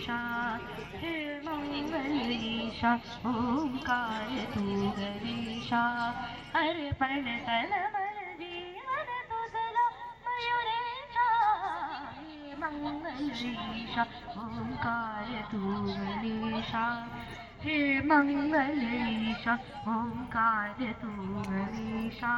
ईशा, हे मंगल ईशा, ओंकार तू गणेशा, अर्पण तन मन जीवन तुझला मयुरेशा, हे मंगल ईशा, ओंकार तू गणेशा, हे मंगल ईशा, ओंकार तू गणेशा,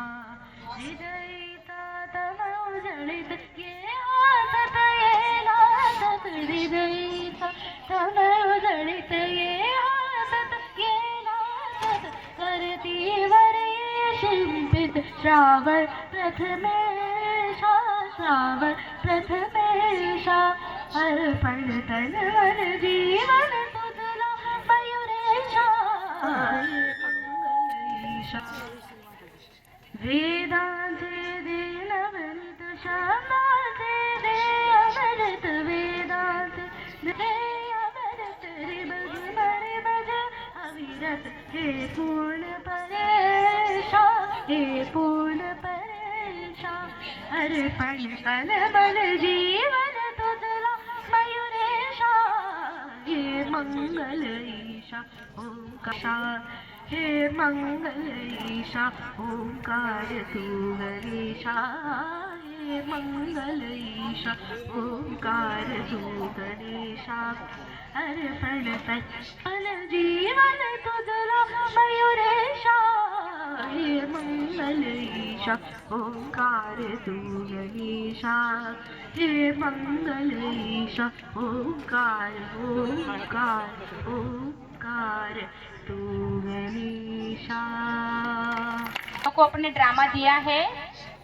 हृदयिता तव उजळीत ये हातात ये लाजत, हृदयिता तव उजळीत ये हातात ये लाजत, करती वरे शिंपित श्रावण प्रथमेशा, श्रावण प्रथमेशा, अर्पण तन मन जीवन तुझला मयुरेशा, मंगल ईशा, वेदांचे दे नवनीत शब्दांचे दे अमृत, वेदांचे दे अमृत, रे बज अविरत, हे पूर्ण परेशा, हे पूर्ण परेशा, अर्पण तन मन जीवन तुझला मयुरेशा, हे मंगल ईशा, ओंकार, हे मंगल ईशा, ओंकार तू गणेशा, हे मंगल ईशा, ओंकार तू गणेशा, अर्पण तन जीवन तुझला मयुरेशा, हे मंगल ईशा, ओंकार तू गणेशा, हे मंगल ईशा, ओंकार ओंकार ओंकार तू गणेशा। को अपने ड्रामा दिया है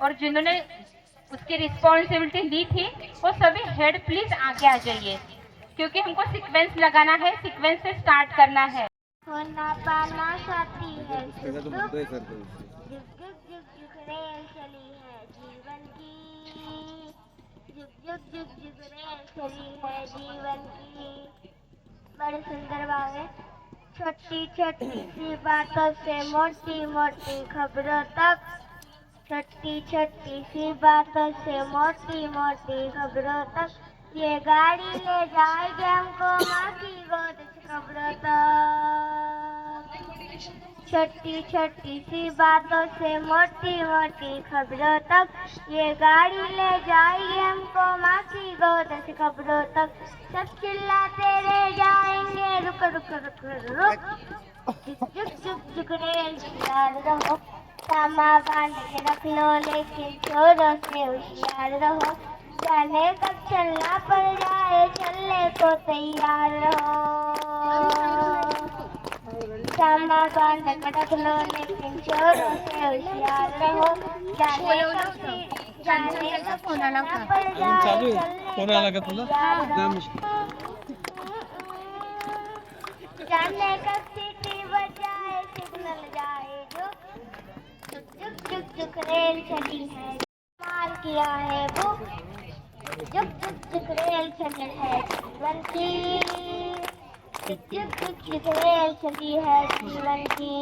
और जिन्होंने उसकी रिस्पॉन्सिबिलिटी ली थी वो सभी हेड प्लीज आगे आ जाइए, क्योंकि हमको सीक्वेंस लगाना है, सीक्वेंस से स्टार्ट करना है। होना पाना साथी है, जुग जुग जुग रेल चली है जीवन की, जुग जुग रेल चली है जीवन की। बड़े सुंदर बाग है, छोटी छोटी सी बातों से मोटी मोटी खबरों तक, छोटी छोटी सी बातों से मोटी मोटी खबरों तक, ये गाड़ी ले जाएगी हमको माँ की गोद से खबरों तक। छोटी छोटी सी बातों से मोटी मोटी खबरों तक, ये गाड़ी ले जाएगी हमको माँ की गोद से खबरों तक। सब चिल्लाते रह जाएंगे रुक रुक रुक रुक, जुक जुक जुक जुक रेल याद रहो, सामा बांध के रख लो लेकिन चोरों से होशियार रहो, जाने कब चलना पड़ जाए चलने को तैयार रहो। सामा बांध के रख लो लेकिन चोरों से होशियार रहो, जाने कब चलना पड़ जाए चलने को तैयार रहो। जाने कब सीटी बजाए सिग्नल जाए जो, जुक जुक जुक रेल चली है माल किया है वो, जुक जुक जुक रेल चली है जीवन की, जुक जुक जुक रेल चली है जीवन की,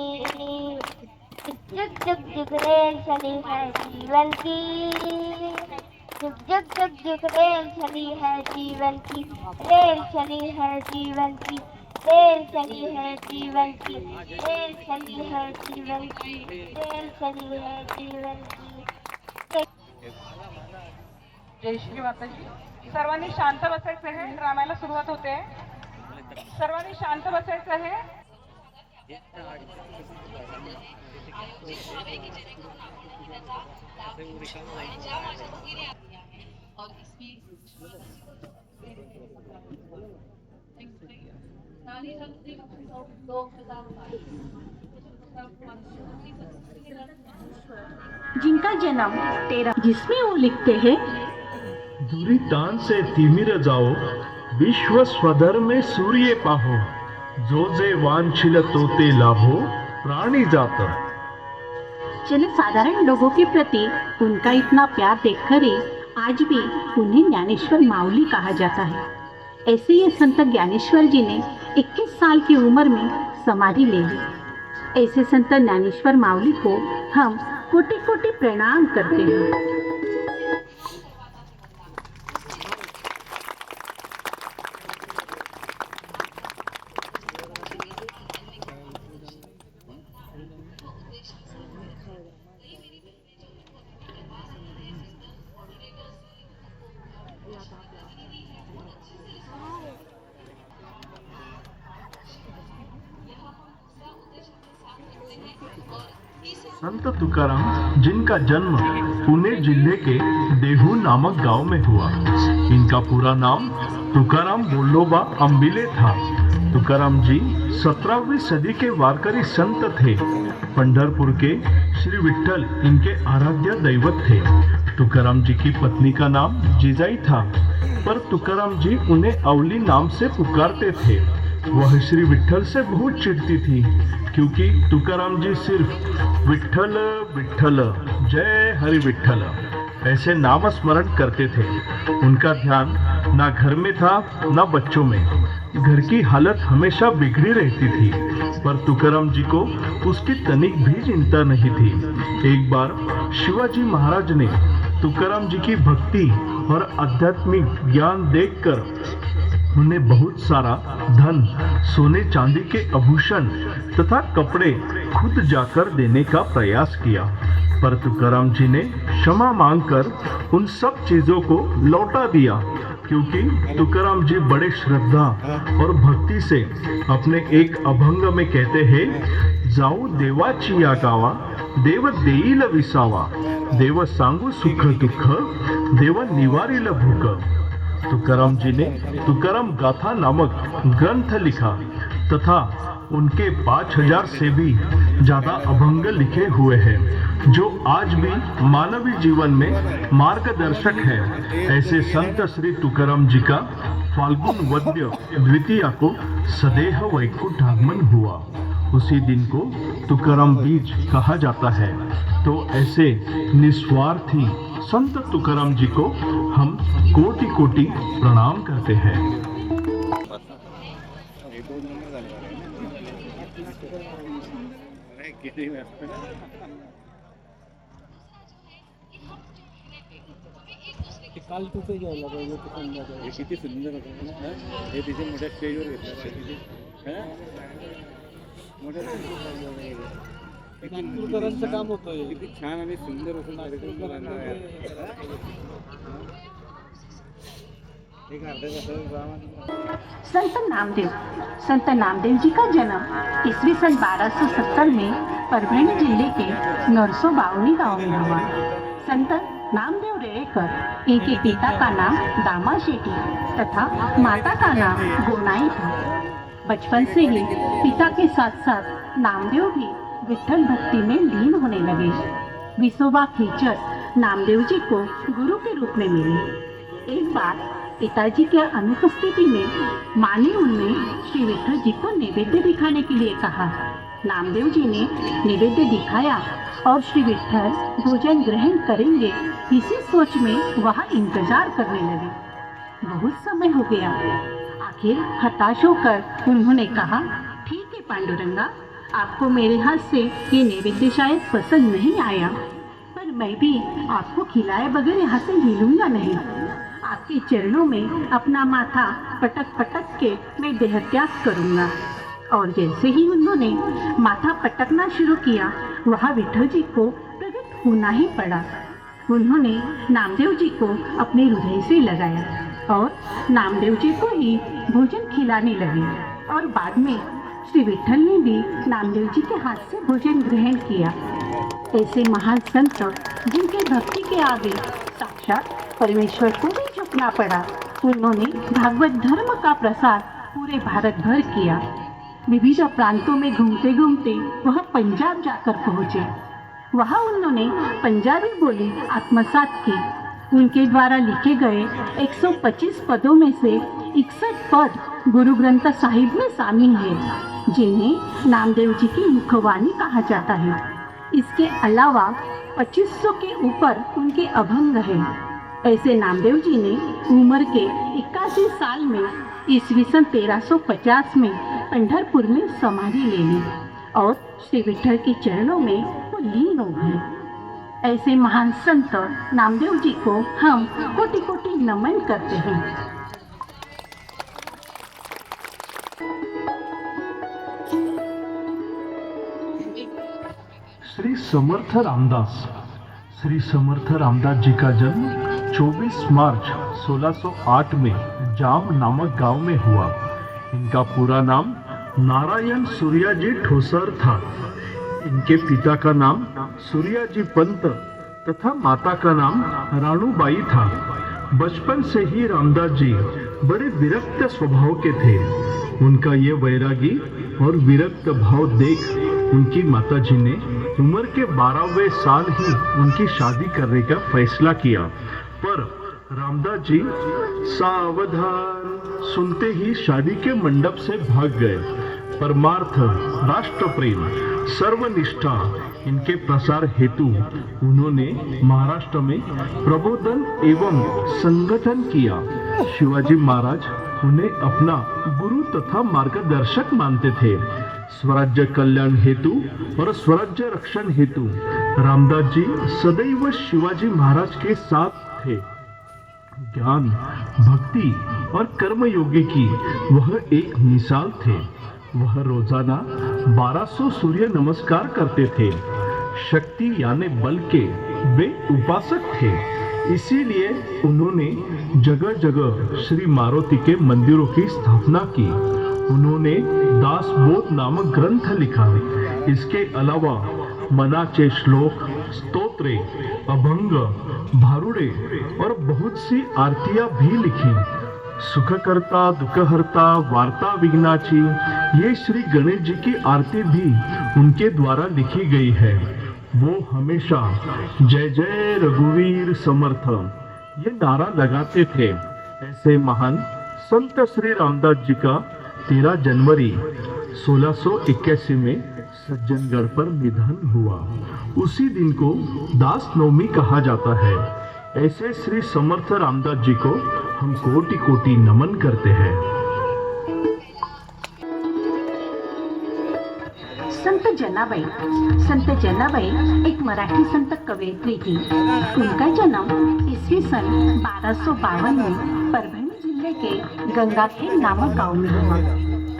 जुक जुक जुक रेल चली है जीवन की, जुक जुक जुक जुक रेल चली है जीवन की, रेल चली है जीवन की, रेल चली है जीवन की, रेल चली है जीवन की, रेल चली है जीवन की। जय श्री माताजी। सर्वांनी शांत बसायचं आहे, ड्रामाला सुरुवात होते। सर्वांनी शांत बसायचं आहे। जिनका जन्म 13 जिसमें वो लिखते हैं, दुरितान से तिमिर जाओ विश्व स्वधर में सूर्य पाहो, जो जे वांछिल तो ते लाभो प्राणी जात। जनसाधारण लोगों के प्रति उनका इतना प्यार देखकर ही आज भी उन्हें ज्ञानेश्वर माऊली कहा जाता है। ऐसे ये संत ज्ञानेश्वर जी ने 21 साल की उम्र में समाधि ले ली। ऐसे संत ज्ञानेश्वर माऊली को हम कोटि कोटि प्रणाम करते हैं। संत तुकाराम जिनका जन्म पुणे जिले के देहू नामक गांव में हुआ। इनका पूरा नाम तुकाराम बोलोबा अंबिले था। तुकाराम जी 17वीं सदी के वारकरी संत थे। पंढरपुर के श्री विठ्ठल इनके आराध्य दैवत थे। तुकाराम जी की पत्नी का नाम जिजाई था, पर तुकाराम जी उन्हें अवली नाम से पुकारते थे। वह श्री विठ्ठल से बहुत चिढ़ती थी, क्योंकि तुकाराम जी सिर्फ विठ्ठल विठ्ठल जय हरि विठ्ठल ऐसे नाम स्मरण करते थे। उनका ध्यान ना घर में था ना बच्चों में। घर की हालत हमेशा बिगड़ी रहती थी, पर तुकाराम जी को उसकी तनिक भी चिंता नहीं थी। एक बार शिवाजी महाराज ने तुकाराम जी की भक्ति और आध्यात्मिक ज्ञान देखकर उन्हें बहुत सारा धन, सोने चांदी के आभूषण तथा कपड़े खुद जाकर देने का प्रयास किया, पर तुकाराम जी ने क्षमा मांगकर उन सब चीजों को लौटा दिया, क्योंकि तुकाराम जी बड़े श्रद्धा और भक्ति से अपने एक अभंग में कहते हैं, जाऊ देवाची या गावा देव देईल विसावा, देव सांगू सुख दुःख देव निवारील भूक। तुकाराम जी ने तुकाराम गाथा नामक ग्रंथ लिखा तथा उनके 5000 से भी ज्यादा अभंग लिखे हुए हैं, जो आज भी मानवीय जीवन में मार्गदर्शक है। ऐसे संत श्री तुकाराम जी का फाल्गुन वद्य द्वितीया को सदेह वैकुंठ आगमन हुआ। उसी दिन को तुकाराम बीज कहा जाता है। तो ऐसे निस्वार्थी संत तुकाराम जी को हम कोटि कोटि प्रणाम करते हैं। किती सुंदर होतं ना हे तिथे मोठ्या स्टेजवर घेतलं मोठ्या नागपूरकरांचं काम होतं किती छान आणि सुंदर असं नागपूरकरांना संत नामदेव जी का जन्म ईस्वी सन 1270 में परभणी जिले के नरसो बावनी गांव में हुआ। संत नामदेव रेड़ेकर, इनके पिता का नाम दामा शेट्टी तथा माता का नाम गोनाई था। बचपन से ही पिता के साथ साथ नामदेव भी विठ्ठल भक्ति में लीन होने लगे। विसोबा खेचर नामदेव जी को गुरु के रूप में मिले। एक बार पिताजी के अनुपस्थिति में माँ ने उन्हें श्री विठ्ठल जी को नैवेद्य दिखाने के लिए कहा। नामदेव जी ने नैवेद्य दिखाया और श्री विठ्ठल भोजन ग्रहण करेंगे, इसी सोच में वहाँ इंतजार करने लगे। बहुत समय हो गया। आखिर हताश होकर उन्होंने कहा, ठीक है पांडुरंगा, आपको मेरे हाथ से ये नैवेद्य शायद पसंद नहीं आया, पर मैं भी आपको खिलाए बगैर यहाँ से हिलूंगा नहीं। आपके चरणों में अपना माथा पटक पटक के मैं देह त्याग करूँगा। और जैसे ही उन्होंने माथा पटकना शुरू किया, वहाँ विठ्ठल जी को प्रकट होना ही पड़ा। उन्होंने नामदेव जी को अपने हृदय से लगाया और नामदेव जी को ही भोजन खिलाने लगे। और बाद में श्री विठ्ठल ने भी नामदेव जी के हाथ से भोजन ग्रहण किया। ऐसे महान संत जिनके भक्ति के आगे साक्षात परमेश्वर को भी झुकना पड़ा, उन्होंने भागवत धर्म का प्रसार पूरे भारत भर किया। विविध प्रांतों में घूमते घूमते वह पंजाब जाकर पहुँचे। वहाँ उन्होंने पंजाबी बोली आत्मसात की। उनके द्वारा लिखे गए 125 पदों में से 61 पद गुरु ग्रंथ साहिब में शामिल हैं, जिन्हें नामदेव जी की मुखवाणी कहा जाता है। इसके अलावा 2500 के ऊपर उनके अभंग हैं। ऐसे नामदेव जी ने उम्र के 81 साल में ईस्वी सन 1350 में पंढरपुर में समाधि ले ली और श्री विठ्ठल के चरणों में वो लीन हो गए। ऐसे महान संत नामदेव जी को हम कोटि कोटि नमन करते हैं। श्री समर्थ रामदास जी का जन्म 24 मार्च 1608 में जाम नामक गांव में हुआ। इनका पूरा नाम नारायण सूर्याजी ठोसर था। इनके पिता का नाम सूर्याजी पंत तथा माता का नाम राणूबाई था। बचपन से ही रामदास जी बड़े विरक्त स्वभाव के थे। उनका ये वैरागी और विरक्त भाव देख उनकी माताजी ने उम्र के 12वें साल ही उनकी शादी करने का फैसला किया। पर रामदास जी सावधान सुनते ही शादी के मंडप से भाग गए। परमार्थ, राष्ट्र प्रेम, सर्वनिष्ठा इनके प्रसार हेतु उन्होंने महाराष्ट्र में प्रबोधन एवं संगठन किया। शिवाजी महाराज उन्हें अपना गुरु तथा मार्गदर्शक मानते थे। स्वराज्य कल्याण हेतु और स्वराज्य रक्षण हेतु रामदास जी सदैव शिवाजी महाराज के साथ थे। ज्ञान, भक्ति और कर्मयोगी की वह एक मिसाल थे। वह रोजाना 1200 सूर्य नमस्कार करते थे। शक्ति यानी बल के वे उपासक थे। इसीलिए उन्होंने जगह जगह श्री मारुति के मंदिरों की स्थापना की। उन्होंने दासबोध नामक ग्रंथ लिखा। इसके अलावा मनाचे श्लोक, स्तोत्रे, अभंग, भारुड़े और बहुत सी आरतियां भी लिखी। सुखकर्ता दुखहर्ता वार्ता विघ्नाची ये श्री गणेश जी की आरती भी उनके द्वारा लिखी गई है। वो हमेशा जय जय रघुवीर समर्थ ये नारा लगाते थे। ऐसे महान संत श्री रामदास जी का 13 जनवरी 1681 में सज्जनगढ़ पर निधन हुआ। उसी दिन को दास नवमी कहा जाता है। ऐसे श्री समर्थ रामदास जी को हम कोटि कोटि नमन करते हैं। संत जनाबाई एक मराठी संत कवयित्री थी। उनका जन्म इसवी सन 1252 में परभणी जिले के गंगाखेड नामक गांव में हुआ।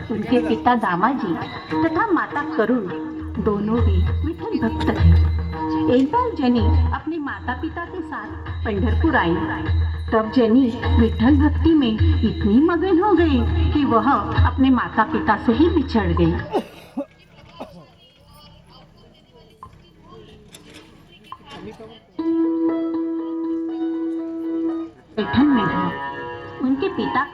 उनके पिता दामाजी तथा माता करुण दोनों भी विठल भक्त थे। एक बार जनी अपने माता पिता के साथ पंढरपुर आई। तब जनी विठल भक्ति में इतनी मगन हो गई कि वह अपने माता पिता से ही बिछड़ गई। पैठण में था। उनके पिता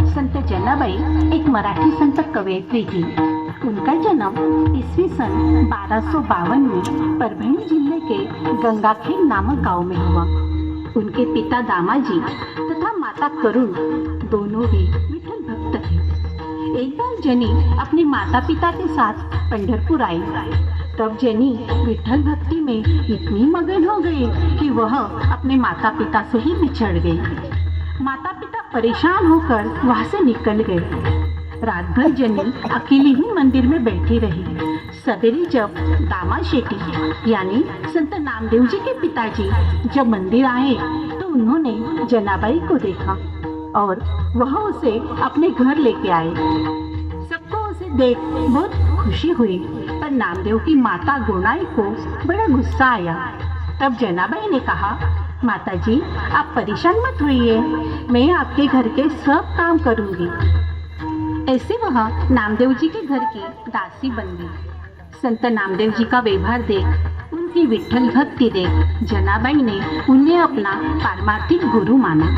संत जनाबाई एक मराठी संत कवयित्री थी। उनका जन्म इसवी सन 1252 में परभणी जिले के गंगाखेड नामक गांव में हुआ। उनके पिता दामाजी तथा माता करुण दोनों ही विठल भक्त थे। एक बार जनी अपने माता पिता के साथ पंढरपुर आई। तब जनी विठल भक्ति में इतनी मगन हो गई कि वह अपने माता पिता से ही बिछड़ गई। माता पिता परेशान होकर वहां से निकल गए। रात भर जनी अकेली ही मंदिर में बैठी रही। सवेरे जब दामा शेट्टी यानी संत नामदेव जी के पिताजी जब मंदिर आए तो उन्होंने जनाबाई को देखा और वह उसे अपने घर लेके आए। सबको उसे देख बहुत खुशी हुई, पर नामदेव की माता गुणाई को बड़ा गुस्सा आया। तब जनाबाई ने कहा, माता जी आप परेशान मत होइए, मैं आपके घर के सब काम करूंगी। ऐसे वह नामदेव जी के घर की दासी बन गई। संत नामदेव जी का व्यवहार देख, उनकी विठल भक्ति देख जनाबाई ने उन्हें अपना पारमार्थिक गुरु माना।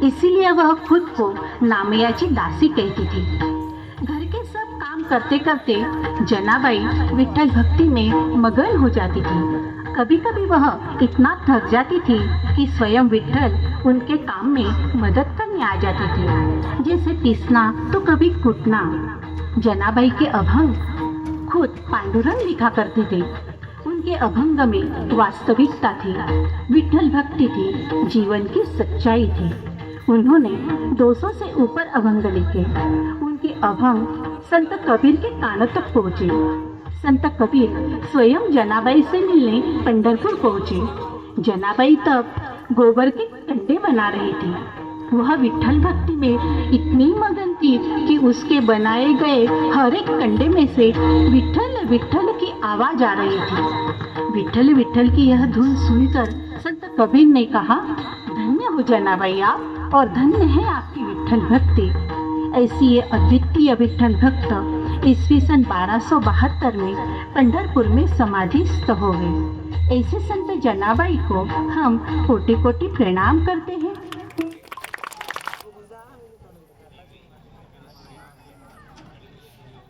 इसीलिए वह खुद को नामयाची दासी कहती थी। घर के सब काम करते करते जनाबाई विठल भक्ति में मगन हो जाती थी। कभी कभी वह इतना थक जाती थी कि स्वयं विठल उनके काम में मदद करने आ जाती थी, जैसे पीसना तो कभी कूटना। जनाबाई के अभंग खुद पांडुरंग लिखा करते थे। उनके अभंग में वास्तविकता थी, विठल भक्ति थी, जीवन की सच्चाई थी। उन्होंने 200 से ऊपर अभंग लिखे। उनके अभंग संत कबीर के कानों तक पहुँचे। संत कबीर स्वयं जनाबाई से मिलने पंढरपुर पहुंचे। जनाबाई तब गोबर के कंडे बना रही थी। वह विठ्ठल भक्ति में इतनी मगन थी कि उसके बनाए गए हर एक कंडे में से विठ्ठल विठ्ठल की आवाज आ रही थी। विठ्ठल विठ्ठल की यह धुन सुनकर संत कबीर ने कहा, धन्य हो जनाबाई आप, और धन्य है आपकी विठ्ठल भक्ति। ऐसी ये अद्वितीय विठ्ठल भक्त ईस्वी सन 1272 में पंढरपुर में समाधिस्थ हो गए। ऐसे संत जनाबाई को हम कोटि कोटि प्रणाम करते हैं।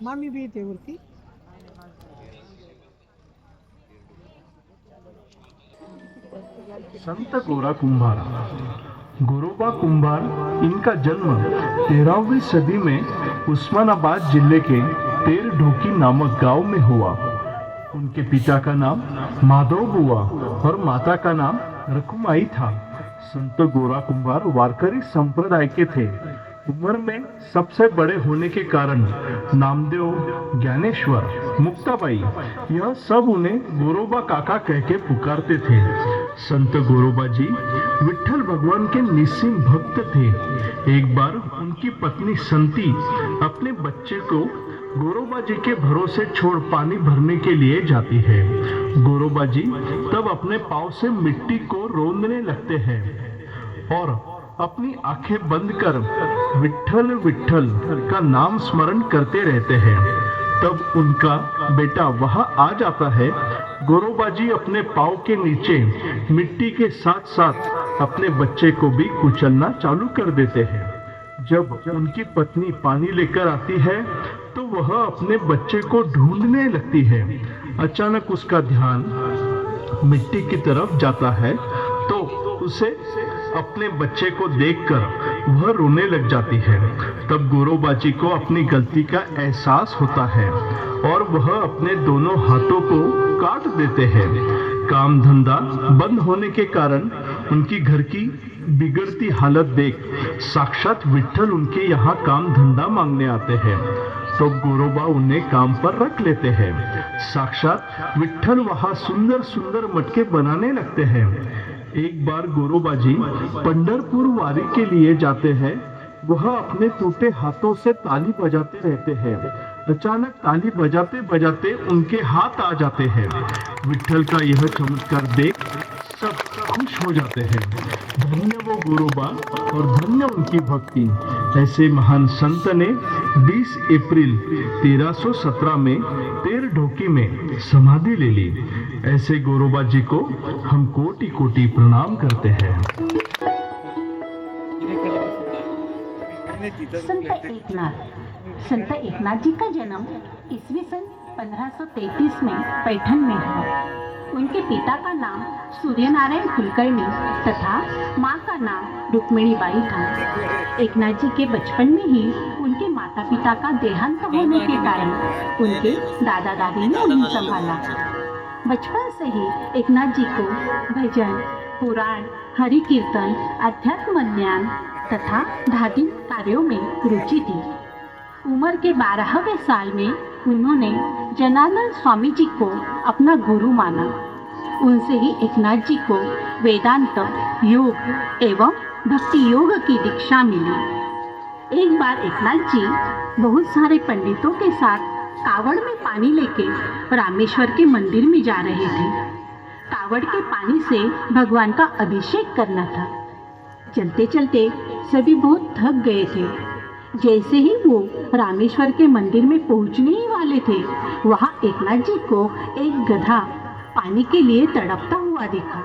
मामी भी येते वरती। संत गोरा कुंभार। गोरोबा कुंभार, इनका जन्म 13वीं सदी में उस्मानाबाद जिले के तेर ढोकी नामक गांव में हुआ। उनके पिता का नाम माधव बुआ और माता का नाम रकुमाई था। संत गोरा कुंभार वारकरी संप्रदाय के थे। उम्र में सबसे बड़े होने के कारण नामदेव, ज्ञानेश्वर, मुक्ताबाई, यह सब उन्हें गोरोबा काका कह के पुकारते थे। संत गोरोबा जी विठ्ठल भगवान के निस्सीम भक्त थे। एक बार उनकी पत्नी संती अपने बच्चे को गोरोबा जी के भरोसे छोड़ पानी भरने के लिए जाती है। गोरोबा जी तब अपने पांव से मिट्टी को रोंदने लगते हैं और अपनी आंखें बंद कर विठ्ठल विठ्ठल का नाम स्मरण करते रहते हैं। तब उनका बेटा वहां आ जाता है। गोरोबा जी अपने पांव के नीचे मिट्टी के साथ साथ अपने बच्चे को भी कुचलना चालू कर देते हैं। जब उनकी पत्नी पानी लेकर आती है तो वह अपने बच्चे को ढूंढने लगती है। अचानक उसका ध्यान मिट्टी की तरफ जाता है तो उसे अपने बच्चे को देखकर वह रोने लग जाती है। तब गोरोबा जी को अपनी गलती का एहसास होता है और वह अपने दोनों हाथों को काट देते हैं। काम धंधा बंद होने के कारण उनकी घर की बिगड़ती हालत देख साक्षात विठ्ठल उनके यहाँ काम धंधा मांगने आते हैं। तो गोरोबा उन्हें काम पर रख लेते हैं। साक्षात विठ्ठल वहाँ सुंदर सुंदर मटके बनाने लगते हैं। एक बार गोरोबा जी पंढरपुर वारी के लिए जाते हैं। वह अपने टूटे हाथों से ताली बजाते रहते हैं। अचानक ताली बजाते बजाते उनके हाथ आ जाते हैं। विठ्ठल का यह चमत्कार देख सब खुश हो जाते हैं। धन्य वो गोरोबा और धन्य उनकी भक्ति। ऐसे महान संत ने 20 अप्रैल 1317 में तेर ढोकी में समाधि ले ली। ऐसे गोरोबा जी को हम कोटि कोटि प्रणाम करते हैं। संत एकनाथ जी का जन्म ईस्वी सन 1533 में पैठण में हुआ। उनके पिता का नाम सूर्यनारायण कुलकर्णी तथा माँ का नाम रुक्मिणीबाई था। एकनाथ जी के बचपन में ही उनके माता पिता का देहांत होने के कारण उनके दादा दादी ने उन्हें संभाला। बचपन से ही एकनाथ जी को भजन, पुराण, हरि कीर्तन, अध्यात्म ज्ञान तथा धार्मिक कार्यों में रुचि थी। उम्र के 12वें साल में उन्होंने जनानंद स्वामी जी को अपना गुरु माना। उनसे ही एकनाथ जी को वेदांत, योग एवं भक्ति योग की दीक्षा मिली। एक बार एकनाथ जी बहुत सारे पंडितों के साथ कावड़ में पानी लेके रामेश्वर के मंदिर में जा रहे थे। कावड़ के पानी से भगवान का अभिषेक करना था। चलते चलते सभी बहुत थक गए थे। जैसे ही वो रामेश्वर के मंदिर में पहुंचने ही वाले थे, वहां एकनाथ जी को एक गधा पानी के लिए तड़पता हुआ दिखा।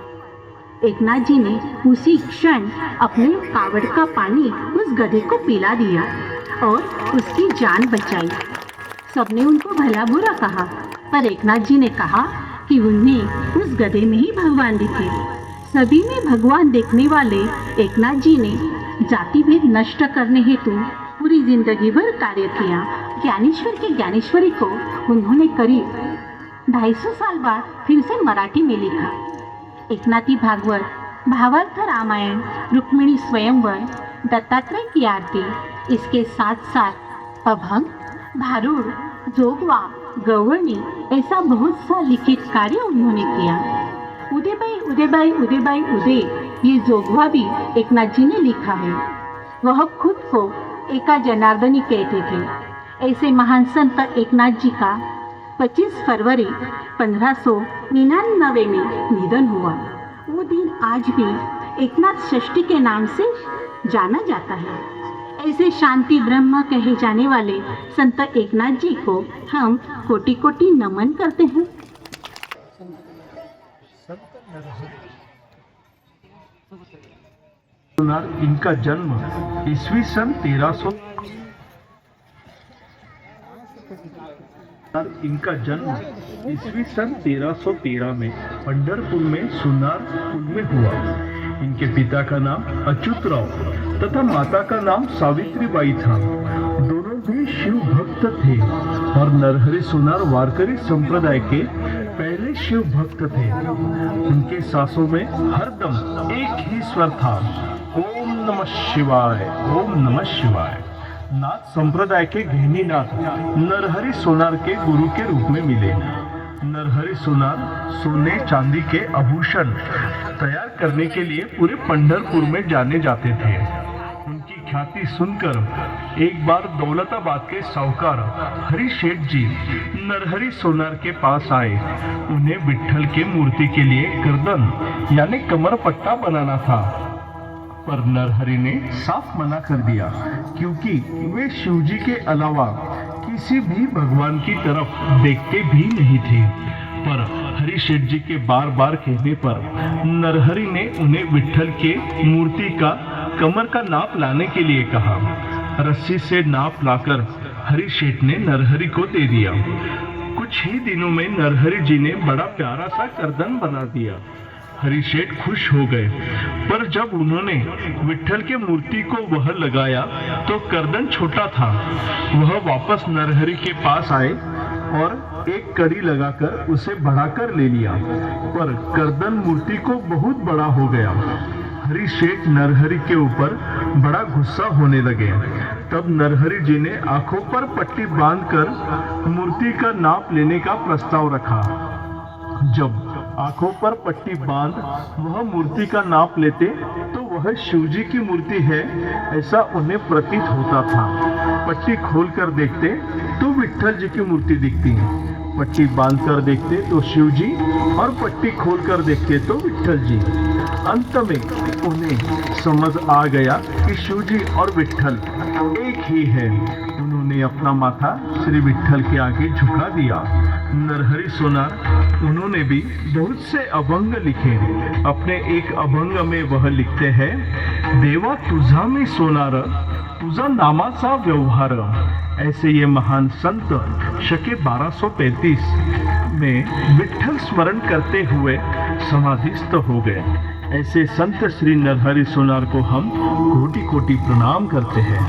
एकनाथ जी ने उसी क्षण अपने कावड़ का पानी उस गधे को पिला दिया और उसकी जान बचाई। सबने उनको भला बुरा कहा, पर एकनाथ जी ने कहा कि उन्हें उस गधे में ही भगवान दिखे। सभी में भगवान देखने वाले एकनाथ जी ने जाति भेद नष्ट करने हेतु पूरी जिंदगी भर कार्य किया। ज्ञानेश्वर की ज्ञानेश्वरी को उन्होंने करीब 250 साल बाद फिर से मराठी में लिखा। एकनाथी भागवत, भावार्थ रामायण, रुक्मिणी स्वयंवर, दत्तात्रेय की आरती, इसके साथ साथ अभंग, भारूड, जोगवा, गौरणी ऐसा बहुत सा लिखित कार्य उन्होंने किया। उदयबाई उदयबाई उदयबाई उदय ये जोगवा भी एकनाथ जी ने लिखा है। वह खुद को एका जनार्दनी कहते थे। ऐसे महान संत एकनाथ जी का 25 फरवरी 1599 में निधन हुआ। वो दिन आज भी एकनाथ षष्ठी के नाम से जाना जाता है। ऐसे शांति ब्रह्म कहे जाने वाले संत एकनाथ जी को हम कोटि कोटि नमन करते हैं। इनका जन्म ईस्वी सन 1313 में पंढरपुर में सुनारपुर में हुआ। इनके पिता का नाम अच्युतराव तथा माता का नाम सावित्रीबाई था। दोनों भी शिव भक्त थे और नरहरि सोनार वारकरी संप्रदाय के पहले शिव भक्त थे। उनके सांसों में हरदम एक ही स्वर था, ओम नमः शिवाय, ओम नमः शिवाय। नाथ संप्रदाय के गहनीनाथ नरहरि सोनार के गुरु के रूप में मिले। नरहरि सोनार सोने चांदी के आभूषण तैयार करने के लिए पूरे पंढरपुर में जाने जाते थे। उनकी ख्याति सुनकर एक बार दौलताबाद के साहूकार हरि शेठ जी नरहरि सोनार के पास आए। उन्हें विट्ठल के मूर्ति के लिए गर्दन यानी कमर पट्टा बनाना था, पर नरहरि ने साफ मना कर दिया, क्योंकि वे शिवजी के अलावा किसी भी भगवान की तरफ देखते भी नहीं थे। पर हरि शेठ जी के बार बार कहने पर नरहरि ने उन्हें विट्ठल के मूर्ति का कमर का नाप लाने के लिए कहा। रस्सी से नाप लाकर हरि शेठ ने नरहरि को दे दिया। कुछ ही दिनों में नरहरि जी ने बड़ा प्यारा सा गर्दन बना दिया। हरि शेठ खुश हो गए, पर जब उन्होंने विट्ठल के मूर्ति को वह लगाया तो गर्दन छोटा था। वह वापस नरहरि के पास आए और एक कड़ी लगाकर उसे बढ़ाकर ले लिया, पर गर्दन मूर्ति को बहुत बड़ा हो गया। हरि शेठ नरहरि के ऊपर बड़ा गुस्सा होने लगे। तब नरहरि जी ने आंखों पर पट्टी बांधकर मूर्ति का नाप लेने का प्रस्ताव रखा। जब आंखों पर पट्टी बांध वह मूर्ति का नाप लेते तो वह शिवजी की मूर्ति है ऐसा उन्हें प्रतीत होता था। पट्टी खोलकर देखते तो विट्ठल जी की मूर्ति दिखती, पट्टी बांधकर देखते तो शिवजी और पट्टी खोलकर देखते तो विट्ठल जी। अंत में उन्हें समझ आ गया कि शिवजी और विट्ठल एक ही है। उन्होंने अपना माथा श्री विट्ठल के आगे झुका दिया। नरहरि सोनार उन्होंने भी बहुत से अभंग लिखे। अपने एक अभंग में वह लिखते हैं, देवा तुझा में सोनार, तुझा नामाचा व्यवहार। ऐसे ये महान संत शके 1235 में विट्ठल स्मरण करते हुए समाधिस्थ हो गए। ऐसे संत श्री नरहरि सोनार को हम कोटि कोटि प्रणाम करते हैं।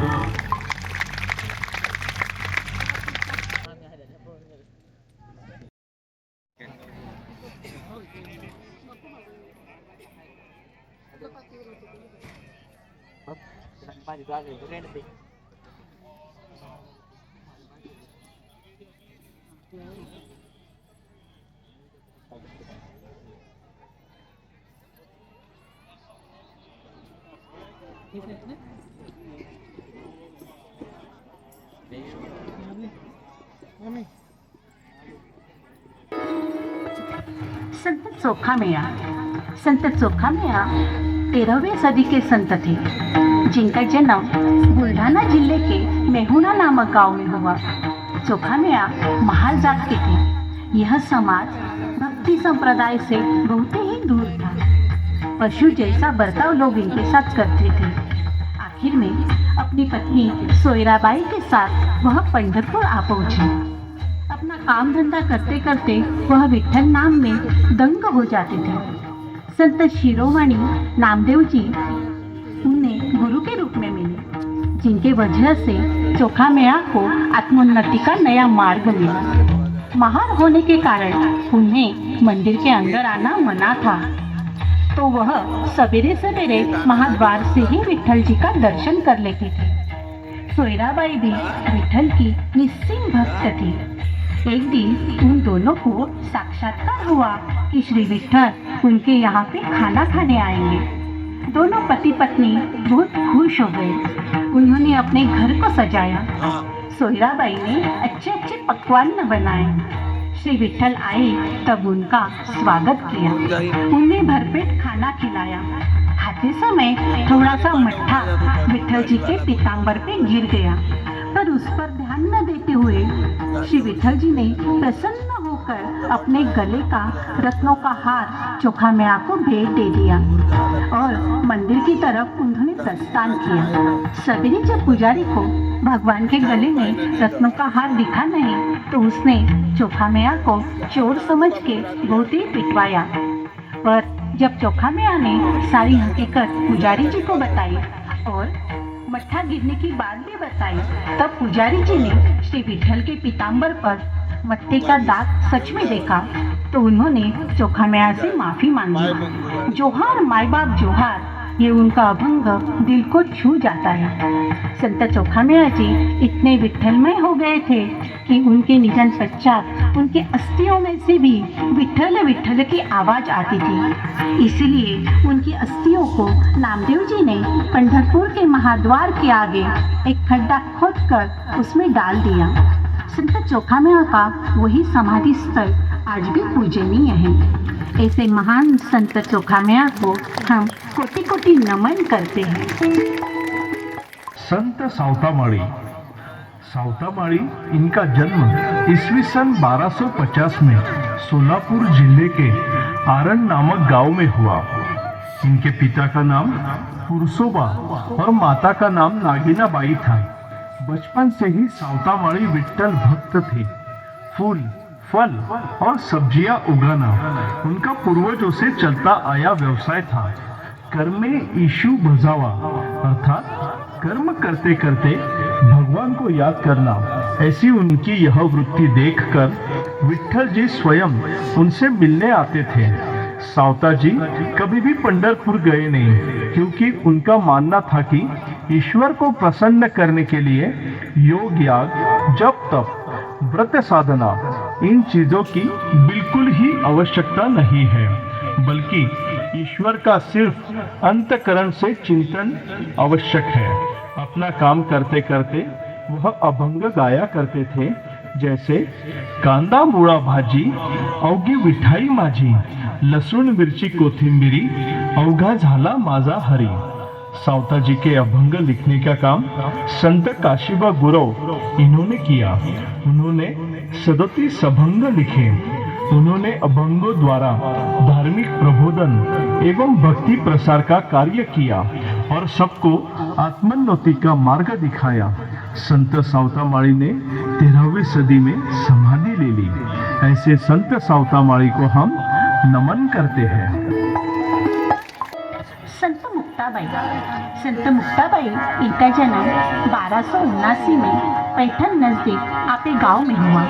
संत चोखामेळा। संत चोखामेळा 13वीं सदी के संत थे, जिनका जन्म बुल्ढाना जिले के मेहुणा नामक गांव में हुआ। चोखामेळा महाल जात के थे। यह समाज भक्ति संप्रदाय से बहुत ही दूर था। पशु जैसा बर्ताव लोग इनके साथ करते थे। आखिर में अपनी पत्नी सोयराबाई के साथ वह पंढरपुर आ पहुंचे। अपना काम धंधा करते करते वह विट्ठल नाम में दंग हो जाते थे। संत शिरोमणि नामदेव जी उन्हें गुरु के रूप में मिले, जिनके वजह से चोखामेळा को आत्मोन्नति का नया मार्ग मिला। महान होने के कारण उन्हें मंदिर के अंदर आना मना था, तो वह सवेरे सवेरे महाद्वार से ही विट्ठल जी का दर्शन कर लेते थे। सोयराबाई भी विट्ठल की निस्सीम भक्त थी। एक दिन उन दोनों को साक्षात्कार हुआ कि श्री विठल उनके यहाँ पे खाना खाने आएंगे। दोनों पति पत्नी बहुत खुश हो गए। उन्होंने अपने घर को सजाया। सोयराबाई ने अच्छे अच्छे पकवान बनाए। श्री विठल आए तब उनका स्वागत किया, उन्हें भरपेट खाना खिलाया। खाते समय थोड़ा सा मट्ठा विठल जी के पीताम्बर पे गिर गया, पर उस पर ध्यान न देते हुए श्री विठल जी ने प्रसन्न होकर अपने गले का रत्नों का हार चोखा मैया को भेंट दे दिया और मंदिर की तरफ उन्होंने प्रस्थान किया। सवेरे जब पुजारी को भगवान के गले में रत्नों का हार दिखा नहीं तो उसने चोखा मैया को चोर समझ के बहुत ही पिटवाया। पर जब चोखा मैया ने सारी हकीकत पुजारी जी को बताई और मट्ठा गिरने की बात भी बताई, तब पुजारी जी ने श्री विठल के पीताम्बर पर मट्टे का दाग सच में देखा तो उन्होंने चोखा मैया से माफी मांगी। जोहार माई बाप जोहार, ये उनका अभंग दिल को छू जाता है। संत चोखा मैया जी इतने विठलमय हो गए थे कि उनके निधन पश्चात उनके अस्थियों में से भी विठल विठल की आवाज आती थी। इसलिए उनकी अस्थियों को नामदेव जी ने पंढरपुर के महाद्वार के आगे एक खड्डा खोदकर उसमें डाल दिया। संत चोखा मैया का वही समाधि स्थल आज भी पूजनीय है। ऐसे महान संत चोखा मैया को हम कोटि कोटि नमन करते हैं। संत सावतामाळी। सावतामाळी इनका जन्म ईस्वी सन 1250 में सोलापुर जिले के आरण नामक गांव में हुआ। इनके पिता का नाम पुरसोबा और माता का नाम नागिनाबाई था। बचपन से ही सावतामाळी विठ्ठल भक्त थे। फूल, फल और सब्जियां उगाना उनका पूर्वजों से चलता आया व्यवसाय था। कर्मे ईशु भजावा अर्थात कर्म करते करते भगवान को याद करना, ऐसी उनकी यह वृत्ति देखकर विठ्ठल जी स्वयं उनसे मिलने आते थे। सावता जी कभी भी पंढरपुर गए नहीं, क्योंकि उनका मानना था कि ईश्वर को प्रसन्न करने के लिए योग याग, जप तप, व्रत साधना, इन चीजों की बिल्कुल ही आवश्यकता नहीं है, बल्कि ईश्वर का सिर्फ अंतःकरण से चिंतन आवश्यक है। अपना काम करते करते वह अभंग गाया करते थे, जैसे कांदा मुळा भाजी अवघी विठाई माझी, लसूण मिरची कोथिंबिरी अवघा झाला माझा हरी। सावता जी के अभंग लिखने का काम संत काशीबा गुरव इन्होंने किया। उन्होंने 37 अभंग लिखे। उन्होंने अभंगों द्वारा धार्मिक प्रबोधन एवं भक्ति प्रसार का कार्य किया और सबको आत्मोन्नति का मार्ग दिखाया। संत सावतामाळी ने 13वीं सदी में समाधि ले ली। ऐसे संत सावतामाळी को हम नमन करते हैं। संत मुक्ताबाई। संत मुक्ताबाई इनका जन्म 1279 में पैठण नजदीक आपे गांव में हुआ।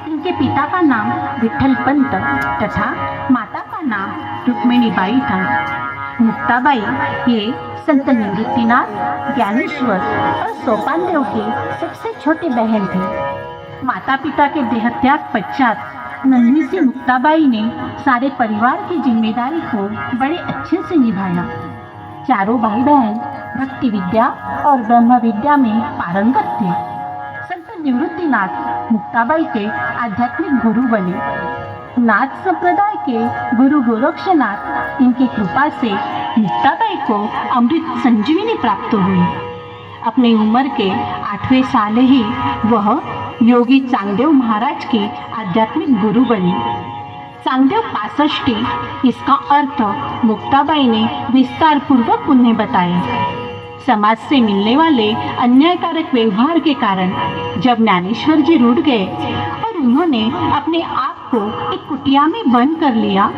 इनके पिता का नाम विठल पंत तथा माता का नाम रुक्मिणीबाई था। मुक्ताबाई ये संत निवृत्तिनाथ, ज्ञानेश्वर और सोपानदेव की सबसे छोटी बहन थी। माता पिता के देहत्याग पश्चात नन्ही सी मुक्ताबाई ने सारे परिवार की जिम्मेदारी को बड़े अच्छे से निभाया। चारों भाई बहन भक्ति विद्या और ब्रह्म विद्या में पारंगत थे। संत निवृत्तिनाथ मुक्ताबाई के आध्यात्मिक गुरु बने। नाथ संप्रदाय के गुरु गोरक्षनाथ इनकी कृपा से मुक्ताबाई को अमृत संजीवनी प्राप्त हुई। अपनी उम्र के 8वें साल ही वह योगी चांगदेव महाराज के आध्यात्मिक गुरु बने। चांगदेव 65, इसका अर्थ मुक्ताबाई ने विस्तार पूर्वक उन्हें बताया। समाज से मिलने वाले अन्यायकारक व्यवहार के कारण जब ज्ञानेश्वर जी रूठ गए और उन्होंने अपने आप को एक कुटिया में बंद कर लिया,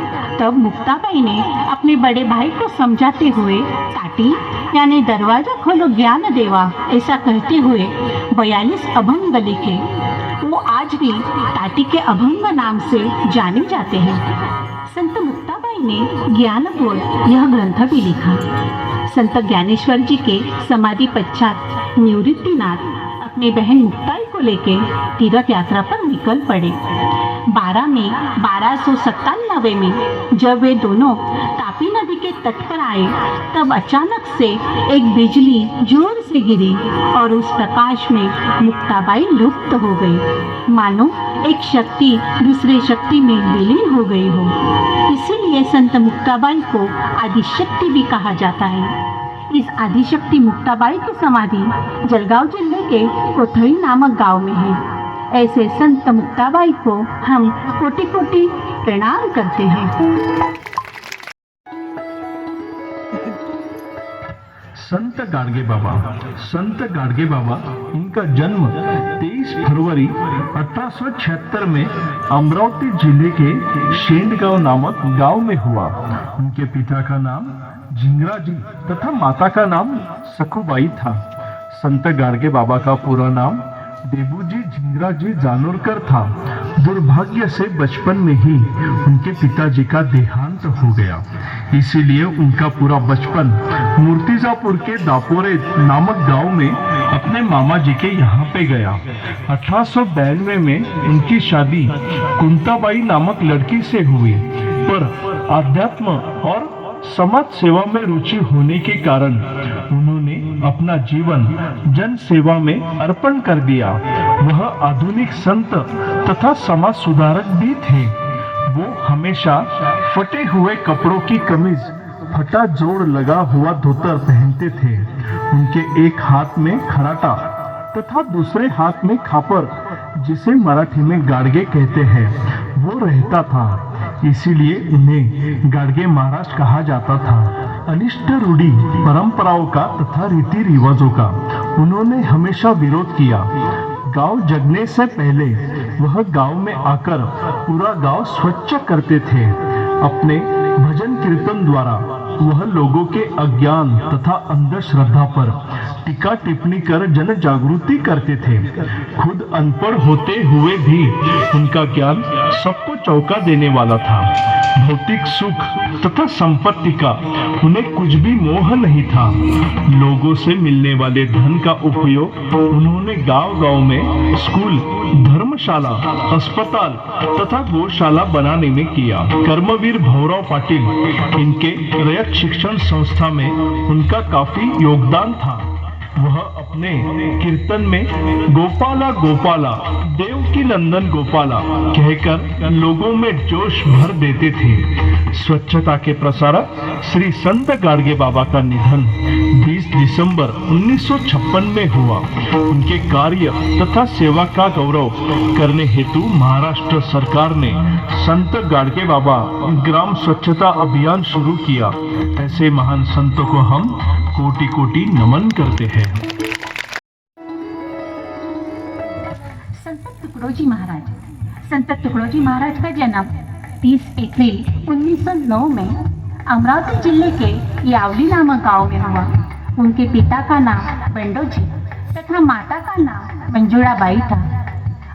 तब मुक्ताबाई ने अपने बड़े भाई को समझाते हुए टाटी यानी दरवाजा खोलो ज्ञान देवा ऐसा कहते हुए 42 अभंग लिखे। वो आज भी टाटी के अभंग नाम से जाने जाते हैं। संत मुक्ताबाई ने ज्ञान बोध यह ग्रंथ भी लिखा। संत ज्ञानेश्वर जी के समाधि पश्चात निवृत्तिनाथ अपनी बहन मुक्ताई को लेके तीर्थ यात्रा पर निकल पड़े। 12 मई 1297 में जब वे दोनों तापी नदी के तट पर आए तब अचानक से एक बिजली जोर से गिरी और उस प्रकाश में मुक्ताबाई लुप्त हो गई, मानो एक शक्ति दूसरे शक्ति में विलीन हो गई हो। इसीलिए संत मुक्ताबाई को आदिशक्ति भी कहा जाता है। इस आदिशक्ति मुक्ताबाई की समाधि जलगांव जिले के कोथड़ी नामक गांव में है। ऐसे संत मुक्ताबाई को हम कोटि कोटि प्रणाम करते हैं। संत गाडगे बाबा इनका जन्म 23 फरवरी 1876 में अमरावती जिले के शेंडगांव नामक गांव में हुआ। उनके पिता का नाम झिंगराजी तथा माता का नाम सखुबाई था। संत गाडगे बाबा का पूरा नाम देबूजी झिंगराजी जानोरकर था। दुर्भाग्य से बचपन में ही उनके पिताजी का देहांत हो गया, इसीलिए उनका पूरा बचपन मूर्तिजापुर के दापोरे नामक गांव में अपने मामा जी के यहाँ पे गया। 1892 में उनकी शादी कुंताबाई नामक लड़की से हुई, पर आध्यात्म और समाज सेवा में रुचि होने के कारण उन्होंने अपना जीवन जन सेवा में अर्पण कर दिया। वह आधुनिक संत तथा समाज सुधारक भी थे। वो हमेशा फटे हुए कपड़ों की कमीज, फटा जोड़ लगा हुआ धोतर पहनते थे। उनके एक हाथ में खराटा तथा दूसरे हाथ में खापर, जिसे मराठी में गाडगे कहते हैं, वो रहता था। इसीलिए उन्हें गाडगे महाराज कहा जाता था। अनिष्ट रूढ़ी परंपराओं का तथा रीति रिवाजों का उन्होंने हमेशा विरोध किया। गांव जगने से पहले वह गांव में आकर पूरा गांव स्वच्छ करते थे। अपने भजन कीर्तन द्वारा वह लोगों के अज्ञान तथा अंधश्रद्धा पर टीका टिप्पणी कर जन जागृति करते थे। खुद अनपढ़ होते हुए भी उनका ज्ञान सबको चौंका देने वाला था। भौतिक सुख तथा संपत्ति का उन्हें कुछ भी मोह नहीं था। लोगों से मिलने वाले धन का उपयोग उन्होंने गांव-गांव में स्कूल, धर्मशाला, अस्पताल तथा गौशाला बनाने में किया। कर्मवीर भौराव पाटिल इनके रयत शिक्षण संस्था में उनका काफी योगदान था। वह अपने कीर्तन में गोपाला गोपाला देवकी नंदन गोपाला कहकर लोगों में जोश भर देते थे। स्वच्छता के प्रसारक श्री संत गाडगे बाबा का निधन 20 दिसंबर 1956 में हुआ। उनके कार्य तथा सेवा का गौरव करने हेतु महाराष्ट्र सरकार ने संत गाडगे बाबा ग्राम स्वच्छता अभियान शुरू किया। ऐसे महान संतों को हम कोटि कोटि नमन करते हैं। संत तुकडोजी महाराज का जन्म 30 अप्रैल 1909 में अमरावती जिले के यावली नामक गांव में हुआ। उनके पिता का नाम बंडोजी तथा माता का नाम मंजुळाबाई था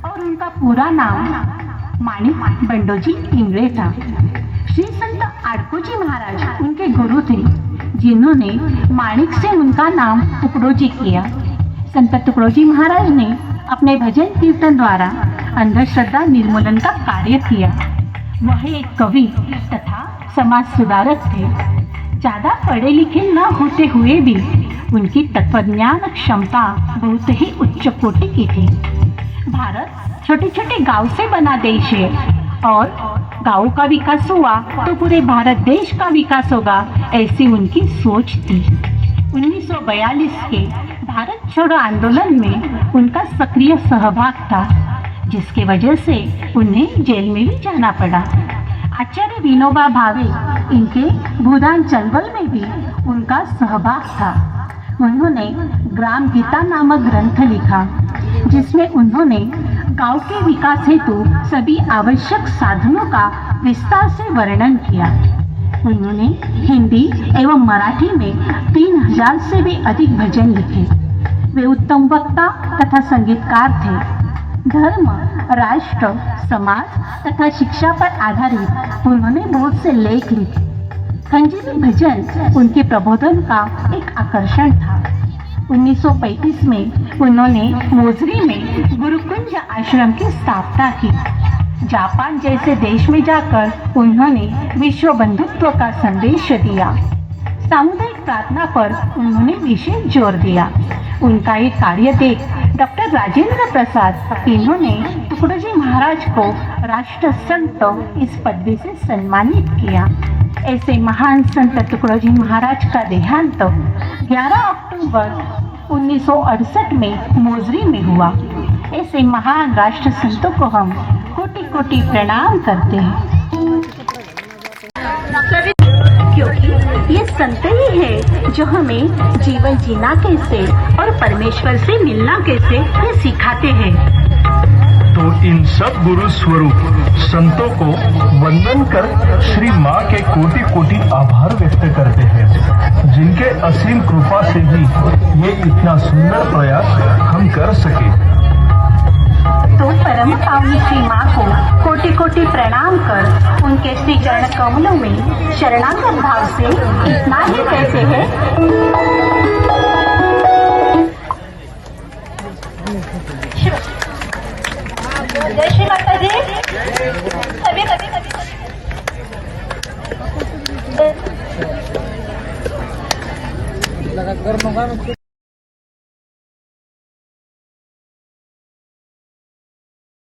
और उनका पूरा नाम माणिक बंडोजी इंगळे था। श्री संत आडकोजी महाराज उनके गुरु थे, जिन्होंने माणिक से उनका नाम तुकडोजी किया। संत तुकडोजी महाराज ने अपने भजन कीर्तन द्वारा अंधश्रद्धा निर्मूलन का कार्य किया। वह एक कवि तथा समाज सुधारक थे। ज़्यादा पढ़े लिखे न होते हुए भी उनकी तत्वज्ञान क्षमता बहुत ही उच्च कोटि की थी। भारत छोटे छोटे गांव से बना देश है और गांव का विकास हुआ तो पूरे भारत देश का विकास होगा, ऐसी उनकी सोच थी। 1942 के भारत छोड़ो आंदोलन में उनका सक्रिय सहभाग था, जिसके वजह से उन्हें जेल में भी जाना पड़ा। आचार्य विनोबा भावे इनके भूदान चळवळ में भी उनका सहभाग था। उन्होंने ग्राम गीता नामक ग्रंथ लिखा, जिसमें उन्होंने गांव के विकास हेतु सभी आवश्यक साधनों का विस्तार से वर्णन किया। उन्होंने हिंदी एवं मराठी में 3000 से भी अधिक भजन लिखे। वे उत्तम वक्ता तथा संगीतकार थे। धर्म, राष्ट्र, समाज तथा शिक्षा पर आधारित उन्होंने बहुत से लेख लिखे। खंजीरी भजन उनके प्रबोधन का एक आकर्षण था। 1935 में उन्होंने मोजरी में गुरुकुंज आश्रम की स्थापना की। जापान जैसे देश में जाकर उन्होंने विश्व बंधुत्व का संदेश दिया। सामुदायिक प्रार्थना पर उन्होंने विशेष जोर दिया। उनका ये कार्य देख डॉक्टर राजेंद्र प्रसाद इन्होंने टुकड़ोजी महाराज को राष्ट्र संत इस पदवी से सम्मानित किया। ऐसे महान संत टुकड़ोजी महाराज का देहांत 11 अक्टूबर 1968 में मोजरी में हुआ। ऐसे महान राष्ट्र संतों को हम कोटि कोटि प्रणाम करते हैं, क्योंकि ये संत ही है जो हमें जीवन जीना कैसे और परमेश्वर से मिलना कैसे ये सिखाते हैं। तो इन सब गुरु स्वरूप संतों को वंदन कर श्री माँ के कोटि कोटि आभार व्यक्त करते हैं, जिनके असीम कृपा से ही ये इतना सुंदर प्रयास हम कर सके। तो परम पावनी श्री माँ को कोटि कोटि प्रणाम कर उनके श्री चरण कमलों में शरणागत भाव से इतना ही कहते हैं। जय श्री माता जी। कभी